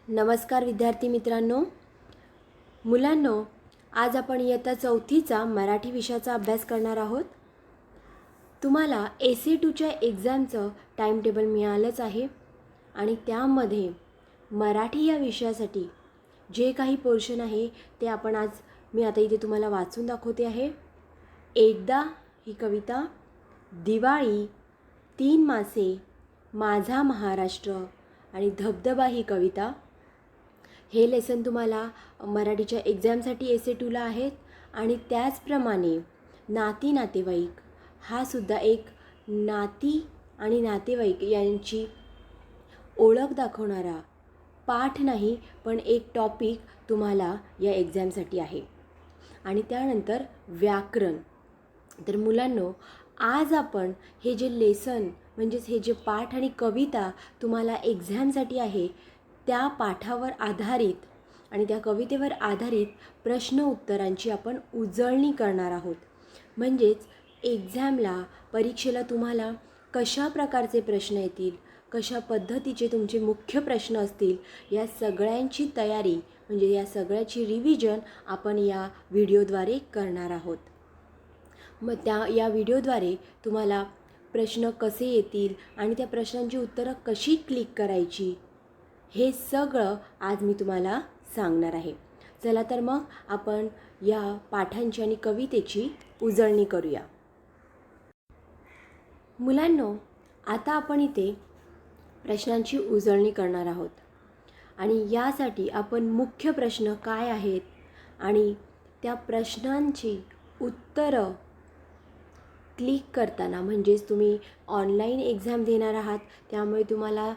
नमस्कार विद्यार्थी मित्रांनो, मुलांनो, आज आपण इयत्ता 4थीचा मराठी विषयाचा अभ्यास करणार आहोत. तुम्हाला AC2च्या एक्झामचं टाइम टेबल मिळालंच आहे आणि त्यामध्ये मराठी या विषयासाठी जे काही पोर्शन आहे ते आपण आज मी आता इथे तुम्हाला वाचून दाखवते आहे. एकदा ही कविता, दिवाळी, 3 मासे, माझा महाराष्ट्र आणि धबधबा ही कविता. हे लेसन तुम्हाला मराठीच्या एक्झामसाठी AC2ला आहेत. आणि त्याचप्रमाणे नाती नातेवाईक हा सुद्धा एक नाती आणि नातेवाईक यांची ओळख दाखवणारा पाठ नाही पण एक टॉपिक तुम्हाला या एक्झामसाठी आहे. आणि त्यानंतर व्याकरण. तर मुलांनो, आज आपण हे जे लेसन म्हणजेच हे जे पाठ आणि कविता तुम्हाला एक्झामसाठी आहे त्या पाठावर आधारित आणि त्या कवितेवर आधारित प्रश्न उत्तरांची आपण उजळणी करणार आहोत. म्हणजेच एक्झामला, परीक्षेला तुम्हाला कशा प्रकारचे प्रश्न येतील, कशा पद्धतीचे तुमचे मुख्य प्रश्न असतील, या सगळ्यांची तयारी म्हणजे या सगळ्याची रिव्हिजन आपण या व्हिडिओद्वारे करणार आहोत. मग या व्हिडिओद्वारे तुम्हाला प्रश्न कसे येतील आणि त्या प्रश्नांची उत्तरं कशी क्लिक करायची हे सगळं आज मी तुम्हाला सांगणार आहे. चला तर मग आपण या पाठांची आणि कवितेची उजळणी करूया. मुलांनो, आता आपण इथे प्रश्नांची उजळणी करणार आहोत आणि यासाठी आपण मुख्य प्रश्न काय आहेत आणि त्या प्रश्नांची उत्तरं क्लिक करताना, म्हणजेच तुम्ही ऑनलाईन एक्झाम देणार आहात त्यामुळे तुम्हाला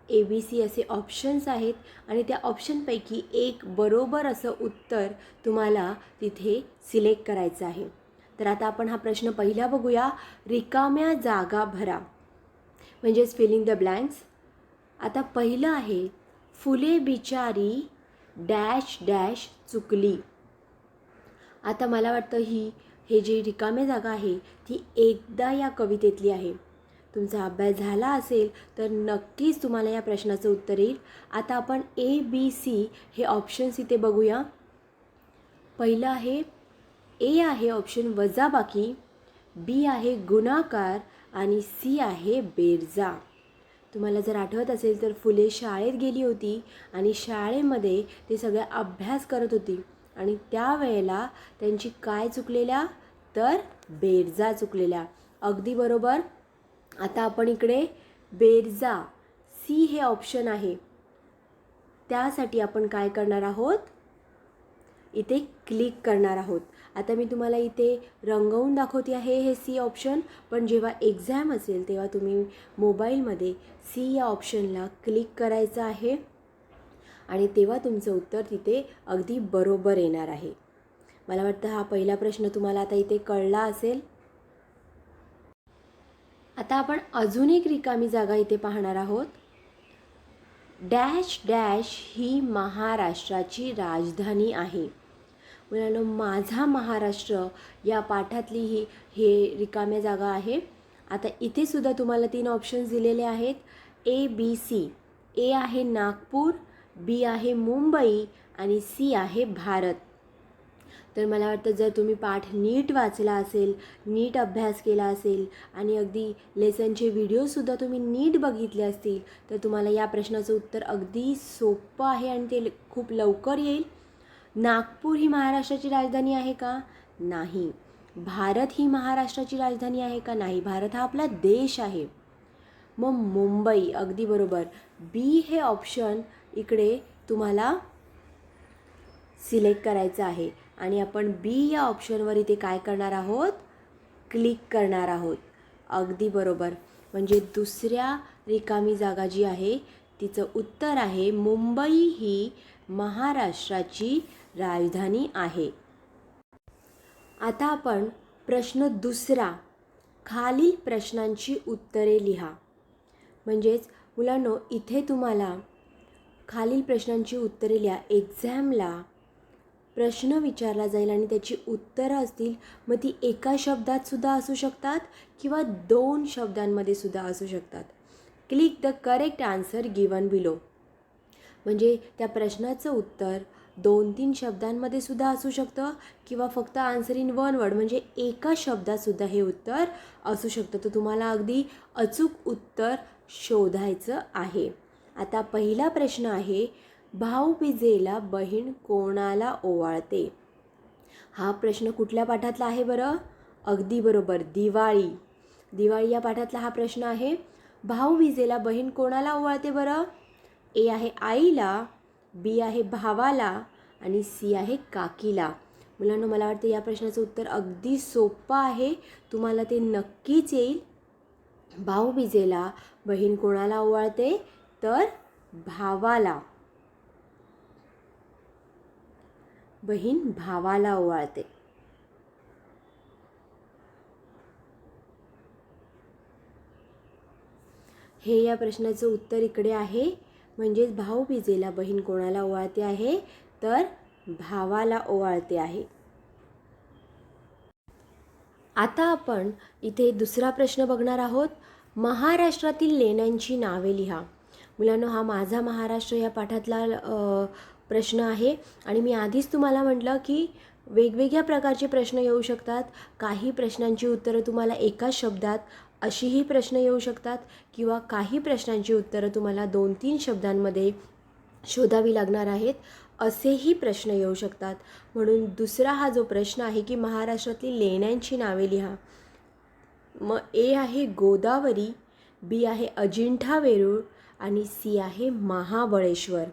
ABC असे ऑप्शन्स आहेत आणि त्या ऑप्शनपैकी एक बरोबर असं उत्तर तुम्हाला तिथे सिलेक्ट करायचं आहे. तर आता आपण हा प्रश्न पहिला बघूया. रिकाम्या जागा भरा, म्हणजेच फिलिंग द ब्लँक्स. आता पहिलं आहे, फुले बिचारी डॅश डॅश चुकली. आता मला वाटतं हे जी रिकाम्या जागा आहे ती एकदा या कवितेतली आहे. तुमचा अभ्यास झाला असेल तर नक्कीच तुम्हाला या प्रश्नाचं उत्तर येईल. आता आपण ABC हे ऑप्शन्स इथे बघूया. पहिलं आहे, A आहे ऑप्शन वजाबाकी, B आहे गुणाकार आणि C आहे बेरजा. तुम्हाला जर आठवत असेल तर फुले शाळेत गेली होती आणि शाळेमध्ये ते सगळ्या अभ्यास करत होती आणि त्यावेळेला त्यांची काय चुकलेल्या, तर बेरजा चुकलेल्या. अगदी बरोबर. आता आपण इकडे बेरजा C हे ऑप्शन आहे त्यासाठी आपण काय करणार आहोत, इथे क्लिक करणार आहोत. आता मी तुम्हाला इथे रंगवून दाखवते आहे हे C ऑप्शन, पण जेव्हा एक्झाम असेल तेव्हा तुम्ही मोबाईलमध्ये C या ऑप्शनला क्लिक करायचं आहे आणि तेव्हा तुमचं उत्तर तिथे अगदी बरोबर येणार आहे. मला वाटतं हा पहिला प्रश्न तुम्हाला आता इथे कळला असेल. आता आपण अजून एक रिकामी जागा इथे पाहणार आहोत. डॅश डॅश ही महाराष्ट्राची राजधानी आहे. मुलांनो, माझा महाराष्ट्र या पाठातली हे रिकाम्या जागा आहे. आता इथे सुद्धा तुम्हाला 3 ऑप्शन्स दिलेले आहेत, ABC. A आहे नागपूर, B आहे मुंबई आणि C आहे भारत. तर मला वाटतं जर तुम्ही पाठ नीट वाचला असेल, नीट अभ्यास केला असेल आणि अगदी लेसनचे व्हिडिओसुद्धा तुम्ही नीट बघितले असतील तर तुम्हाला या प्रश्नाचं उत्तर अगदी सोपं आहे आणि ते खूप लवकर येईल. नागपूर ही महाराष्ट्राची राजधानी आहे का? नाही. भारत ही महाराष्ट्राची राजधानी आहे का? नाही. भारत हा आपला देश आहे. मग मुंबई, अगदी बरोबर. B हे ऑप्शन इकडे तुम्हाला सिलेक्ट करायचं आहे आणि आपण B या ऑप्शनवर इथे काय करणार आहोत, क्लिक करणार आहोत. अगदी बरोबर. म्हणजे दुसऱ्या रिकामी जागा जी आहे तिचं उत्तर आहे मुंबई ही महाराष्ट्राची राजधानी आहे. आता आपण प्रश्न दुसरा, खालील प्रश्नांची उत्तरे लिहा. म्हणजेच मुलांनो, इथे तुम्हाला खालील प्रश्नांची उत्तरे लिहा. एक्झामला प्रश्न विचारला जाईल आणि त्याची उत्तरं असतील, मग ती एका शब्दात सुद्धा असू शकतात किंवा 2 शब्दांमध्ये सुद्धा असू शकतात. Click the correct answer given below. म्हणजे त्या प्रश्नाचं उत्तर 2-3 शब्दांमध्ये सुद्धा असू शकतं किंवा फक्त आन्सर इन वन वर्ड म्हणजे एका शब्दातसुद्धा हे उत्तर असू शकतं. तर तुम्हाला अगदी अचूक उत्तर शोधायचं आहे. आता पहिला प्रश्न आहे, भाऊबीजेला बहीण कोणाला ओवाळते? हा प्रश्न कुठल्या पाठातला आहे बरं? अगदी बरोबर, दिवाळी. दिवाळी या पाठातला हा प्रश्न आहे. भाऊबीजेला बहीण कोणाला ओवाळते बरं? ए आहे आईला, बी आहे भावाला आणि सी आहे काकीला. मुलांना मला वाटतं या प्रश्नाचं उत्तर अगदी सोपं आहे, तुम्हाला ते नक्कीच येईल. भाऊबीजेला बहीण कोणाला ओवाळते? तर भावाला. बहीण भावाला ओवाळते. हे या प्रश्नाचं उत्तर इकडे आहे. म्हणजेच भाऊबीजेला बहीण कोणाला ओवाळते आहे? तर भावाला ओवाळते आहे. आता आपण इथे दुसरा प्रश्न बघणार आहोत. महाराष्ट्रातील लेण्यांची नावे लिहा. मुलांनो, हा माझा महाराष्ट्र या पाठातला प्रश्न आहे आणि मी आधीच तुम्हाला म्हटलं की वेगवेगळ्या प्रकारचे प्रश्न येऊ शकतात. काही प्रश्नांची उत्तरं तुम्हाला एका शब्दात अशीही प्रश्न येऊ शकतात किंवा काही प्रश्नांची उत्तरं तुम्हाला 2-3 शब्दांमध्ये शोधावी लागणार आहेत, असेही प्रश्न येऊ शकतात. म्हणून दुसरा हा जो प्रश्न आहे की महाराष्ट्रातली लेण्यांची नावे लिहा. मग ए आहे गोदावरी, बी आहे अजिंठा वेरूळ आणि सी आहे महाबळेश्वर.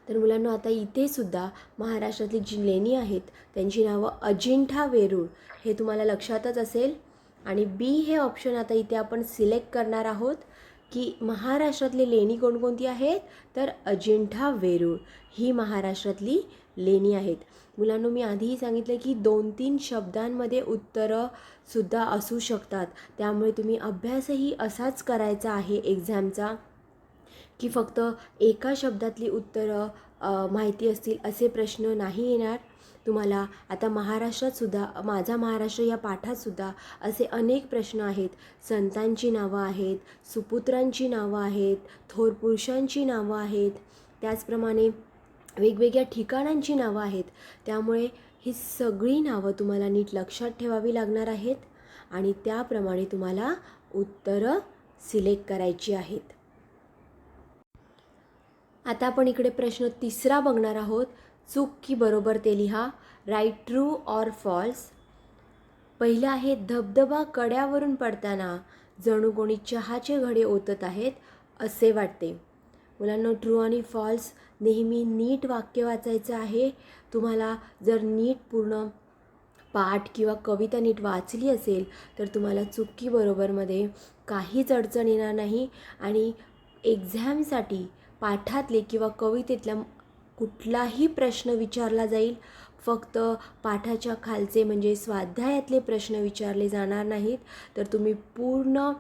तर मुलांना आता इथे सुद्धा महाराष्ट्रातली जी लेणी आहेत त्यांची नावं अजिंठा वेरूळ हे तुम्हाला लक्षातच असेल. आणि बी हे ऑप्शन आता इथे आपण सिलेक्ट करणार आहोत की महाराष्ट्रातली लेणी कोणकोणती आहेत? तर अजिंठा वेरूळ ही महाराष्ट्रातली लेणी आहेत. मुलांनो, मी आधीही सांगितलं की 2-3 शब्दांमध्ये उत्तरं सुद्धा असू शकतात. त्यामुळे तुम्ही अभ्यासही असाच करायचा आहे एक्झामचा की फक्त एका शब्दातली उत्तरं माहिती असतील असे प्रश्न नाही येणार तुम्हाला. आता महाराष्ट्रातसुद्धा माझा महाराष्ट्र या पाठातसुद्धा असे अनेक प्रश्न आहेत. संतांची नावं आहेत, सुपुत्रांची नावं आहेत, थोर पुरुषांची नावं आहेत, त्याचप्रमाणे वेगवेगळ्या ठिकाणांची नावं आहेत. त्यामुळे ही सगळी नावं तुम्हाला नीट लक्षात ठेवावी लागणार आहेत आणि त्याप्रमाणे तुम्हाला उत्तरं सिलेक्ट करायची आहेत. आता आपण इकडे प्रश्न तिसरा बघणार आहोत. चूक की बरोबर ते लिहा. Right true or false. पहिलं आहे, धबधबा कड्यावरून पडताना जणू कोणी चहाचे घडे ओतत आहेत असे वाटते. मुलांना ट्रू आणि फॉल्स नेहमी नीट वाक्य वाचायचं आहे. तुम्हाला जर नीट पूर्ण पाठ किंवा कविता नीट वाचली असेल तर तुम्हाला चूक की बरोबरमध्ये काहीच अडचण येणार नाही आणि एक्झामसाठी पाठातले किंवा कवितेतला कुठलाही प्रश्न विचारला जाईल. फक्त पाठाच्या खालचे म्हणजे स्वाध्यायातले प्रश्न विचारले जाणार नाहीत. तर तुम्ही पूर्ण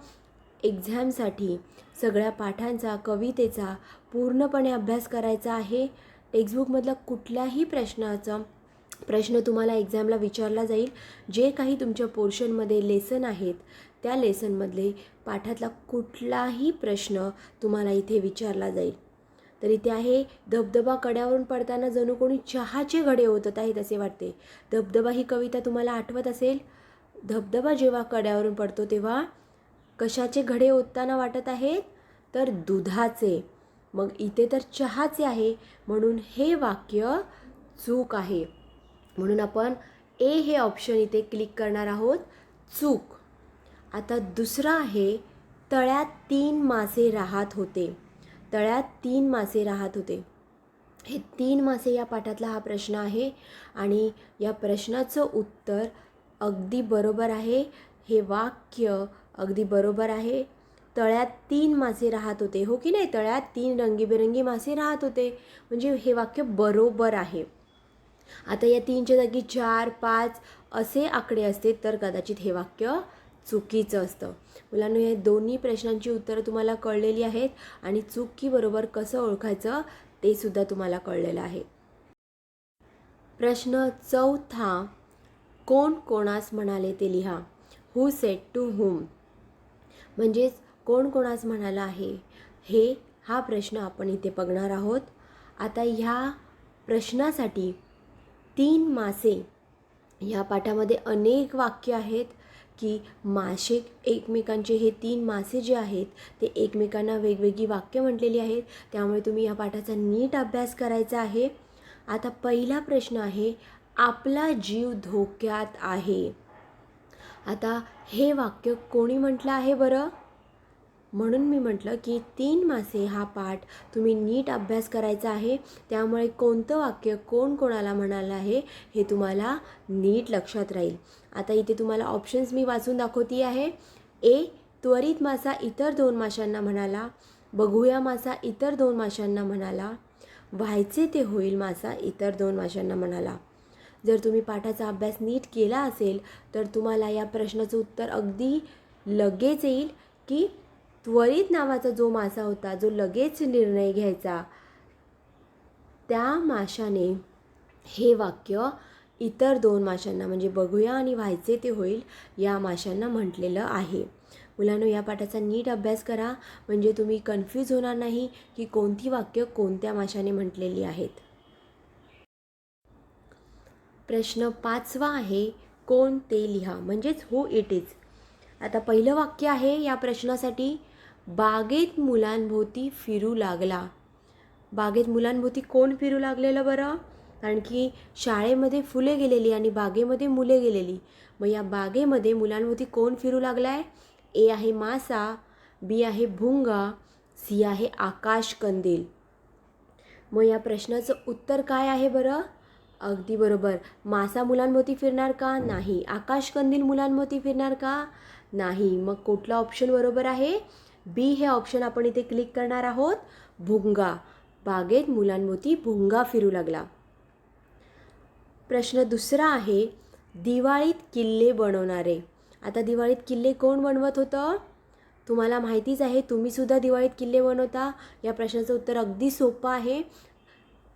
एक्झामसाठी सगळ्या पाठांचा कवितेचा पूर्णपणे अभ्यास करायचा आहे. टेक्स्टबुकमधला कुठल्याही प्रश्न तुम्हाला एक्झामला विचारला जाईल. जे काही तुमच्या पोर्शनमध्ये लेसन आहेत त्या लेसनमधले पाठातला कुठलाही प्रश्न तुम्हाला इथे विचारला जाईल. तर इथे आहे, धबधबा कड्यावरून पडताना जणू कोणी चहाचे घडे ओतत आहेत असे वाटते. धबधबा ही कविता तुम्हाला आठवत असेल. धबधबा जेव्हा कड्यावरून पडतो तेव्हा कशाचे घडे ओतताना वाटत आहेत? तर दुधाचे. मग इथे तर चहाचे आहे म्हणून हे वाक्य चूक आहे. म्हणून आपण ए हे ऑप्शन इथे क्लिक करणार आहोत, चूक. आता दुसरा आहे, तळ्यात 3 मासे राहत होते. तळ्यात 3 मासे राहत होते. हे 3 मासे या पाठातला हा प्रश्न आहे आणि या प्रश्नाचं उत्तर अगदी बरोबर आहे. हे वाक्य अगदी बरोबर आहे. तळ्यात 3 मासे राहत होते, हो की नाही? तळ्यात 3 रंगीबेरंगी मासे राहत होते म्हणजे हे वाक्य बरोबर आहे. आता या 3च्या जागी 4, 5 असे आकडे असते तर कदाचित हे वाक्य चुकीचं असतं. मुलांना या दोन्ही प्रश्नांची उत्तरं तुम्हाला कळलेली आहेत आणि चूक की बरोबर कसं ओळखायचं ते सुद्धा तुम्हाला कळलेलं आहे. प्रश्न चौथा, कोण कोणास म्हणाले ते लिहा. Who said to whom. म्हणजेच कोण कोणास म्हणाला आहे हे हा प्रश्न आपण इथे बघणार आहोत. आता ह्या प्रश्नासाठी 3 मासे, ह्या पाठामध्ये अनेक वाक्य आहेत की मासे एकमेकांचे, हे 3 मासे जे आहेत ते एकमेकांना वेगवेगळी वाक्य म्हटलेली आहेत. त्यामुळे तुम्ही या पाठाचा नीट अभ्यास करायचा आहे. आता पहिला प्रश्न आहे, आपला जीव धोक्यात आहे. आता हे वाक्य कोणी म्हटलं आहे बरं? म्हणून मी म्हटलं की 3 मासे हा पाठ तुम्ही नीट अभ्यास करायचा आहे. त्यामुळे कोणतं वाक्य कोण कोणाला म्हणालं आहे हे तुम्हाला नीट लक्षात राहील. आता इथे तुम्हाला ऑप्शन्स मी वाचून दाखवते आहे. ए, त्वरित मासा इतर 2 माशांना म्हणाला. बघूया मासा इतर 2 माशांना म्हणाला. व्हायचे ते होईल मासा इतर 2 माशांना म्हणाला. जर तुम्ही पाठाचा अभ्यास नीट केला असेल तर तुम्हाला या प्रश्नाचं उत्तर अगदी लगेच येईल की त्वरित नावाचा जो मासा होता, जो लगेच निर्णय घ्यायचा, त्या माशाने हे वाक्य इतर 2 माशांना म्हणजे बघूया आणि व्हायचे ते होईल या माशांना म्हटलेलं आहे. मुलांनो, या पाठाचा नीट अभ्यास करा म्हणजे तुम्ही कन्फ्यूज होणार नाही की कोणती वाक्य कोणत्या माशाने म्हटलेली आहेत. प्रश्न 5वा आहे, कोण ते लिहा, म्हणजेच हू इट इज. आता पहिलं वाक्य आहे या प्रश्नासाठी, बागेत मुलांभोवती फिरू लागला. बागेत मुलांभोवती कोण फिरू लागलेलं बरं? कारण की शाळेमध्ये फुले गेलेली आणि बागेमध्ये मुले गेलेली. मग या बागेमध्ये मुलांभोवती कोण फिरू लागला आहे? ए आहे मासा, बी आहे भुंगा, सी आहे आकाशकंदील. मग या प्रश्नाचं उत्तर काय आहे बरं? अगदी बरोबर, मासा मुलांभोवती फिरणार का? नाही. आकाशकंदील मुलांभोवती फिरणार का? नाही. मग कुठला ऑप्शन बरोबर आहे? बी हे ऑप्शन आपण इथे क्लिक करणार आहोत. भुंगा, बागेत मुलांभोवती भुंगा फिरू लागला. प्रश्न दुसरा आहे, दिवाळीत किल्ले बनवणारे. आता दिवाळीत किल्ले कोण बनवत होतं? तुम्हाला माहितीच आहे, तुम्ही सुद्धा दिवाळीत किल्ले बनवता. या प्रश्नाचं उत्तर अगदी सोपं आहे.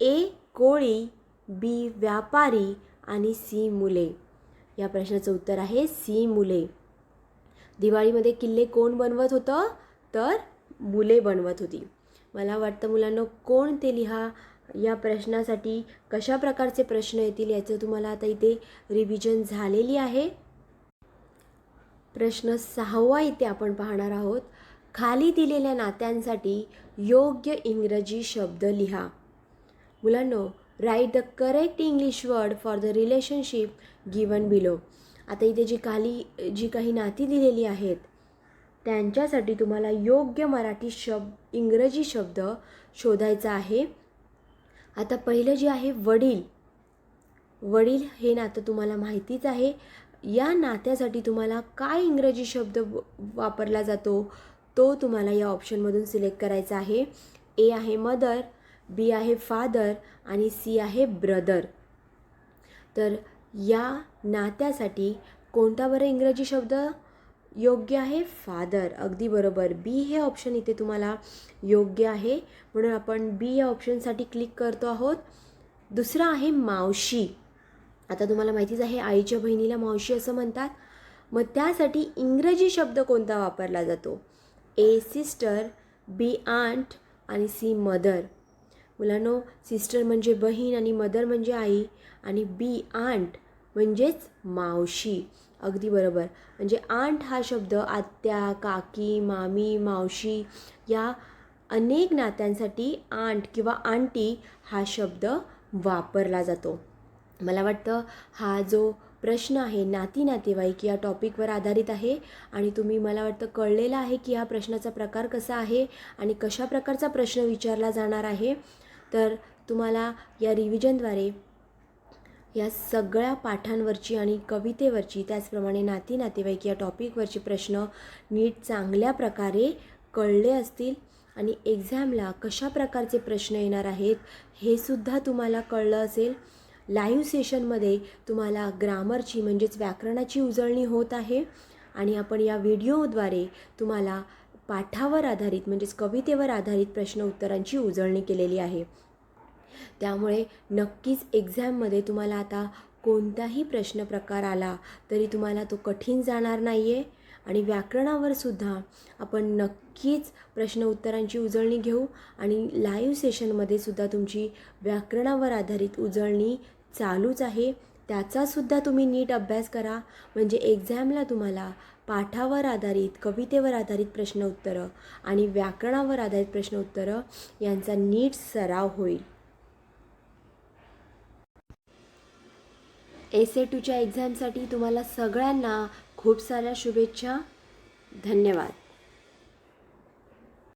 ए कोळी, बी व्यापारी आणि सी मुले. या प्रश्नाचं उत्तर आहे सी मुले. दिवाळीमध्ये किल्ले कोण बनवत होतं? तर मुले बनवत होती. मला वाटतं मुलांना कोण ते लिहा. या प्रश्नासाठी कशा प्रकारचे प्रश्न येतील याचं तुम्हाला आता इथे रिव्हिजन झालेली आहे. प्रश्न 6वा इथे आपण पाहणार आहोत. खाली दिलेल्या नात्यांसाठी योग्य इंग्रजी शब्द लिहा. मुलांनो, write the correct English word for the relationship given below. आता इथे जी काही नाती दिलेली आहेत त्यांच्यासाठी तुम्हाला योग्य मराठी इंग्रजी शब्द शोधायचा आहे. आता पहिलं जे आहे वडील. वडील हे नातं तुम्हाला माहितीच आहे. या नात्यासाठी तुम्हाला काय इंग्रजी शब्द वापरला जातो तो तुम्हाला या ऑप्शनमधून सिलेक्ट करायचा आहे. ए आहे मदर, बी आहे फादर आणि सी आहे ब्रदर. तर या नात्यासाठी कोणता बरं इंग्रजी शब्द योग्य आहे? फादर. अगदी बरोबर, बी हे ऑप्शन इथे तुम्हाला योग्य आहे. म्हणून आपण बी या ऑप्शनसाठी क्लिक करतो आहोत. दुसरा आहे मावशी. आता तुम्हाला माहितीच आहे, आईच्या बहिणीला मावशी असं म्हणतात. मग त्यासाठी इंग्रजी शब्द कोणता वापरला जातो? ए सिस्टर, बी आंट आणि सी मदर. मुलांनो, सिस्टर म्हणजे बहीण आणि मदर म्हणजे आई आणि बी आंट म्हणजेच मावशी. अगदी बरोबर, म्हणजे आंट हा शब्द आत्या, काकी, मामी, मावशी या अनेक नात्यांसाठी आंट किंवा आंटी हा शब्द वापरला जातो. मला वाटतं हा जो प्रश्न आहे नाती नातेवाईक या टॉपिकवर आधारित आहे आणि तुम्ही मला वाटतं कळलेलं आहे की हा प्रश्नाचा प्रकार कसा आहे आणि कशा प्रकारचा प्रश्न विचारला जाणार आहे. तर तुम्हाला या रिव्हिजनद्वारे या सगळ्या पाठांवरची आणि कवितेवरची त्याचप्रमाणे नाती नातेवाईक या टॉपिकवरचे प्रश्न नीट चांगल्या प्रकारे कळले असतील आणि एक्झामला कशा प्रकारचे प्रश्न येणार आहेत हे सुद्धा तुम्हाला कळलं असेल. लाईव्ह सेशनमध्ये तुम्हाला ग्रामरची म्हणजेच व्याकरणाची उजळणी होत आहे आणि आपण या व्हिडिओद्वारे तुम्हाला पाठावर आधारित म्हणजेच कवितेवर आधारित प्रश्न उत्तरांची उजळणी केलेली आहे. त्यामुळे नक्कीच एक्झाममध्ये तुम्हाला आता कोणताही प्रश्न प्रकार आला तरी तुम्हाला तो कठीण जाणार नाही आहे आणि व्याकरणावर सुद्धा आपण नक्कीच प्रश्न उत्तरांची उजळणी घेऊ आणि लाईव्ह सेशनमध्ये सुद्धा तुमची व्याकरणावर आधारित उजळणी चालूच आहे. त्याचासुद्धा तुम्ही नीट अभ्यास करा, म्हणजे एक्झामला तुम्हाला पाठावर आधारित, कवितेवर आधारित प्रश्न उत्तरं आणि व्याकरणावर आधारित प्रश्न उत्तरं यांचा नीट सराव होईल. SA2च्या एक्झामसाठी तुम्हाला सगळ्यांना खूप साऱ्या शुभेच्छा. धन्यवाद.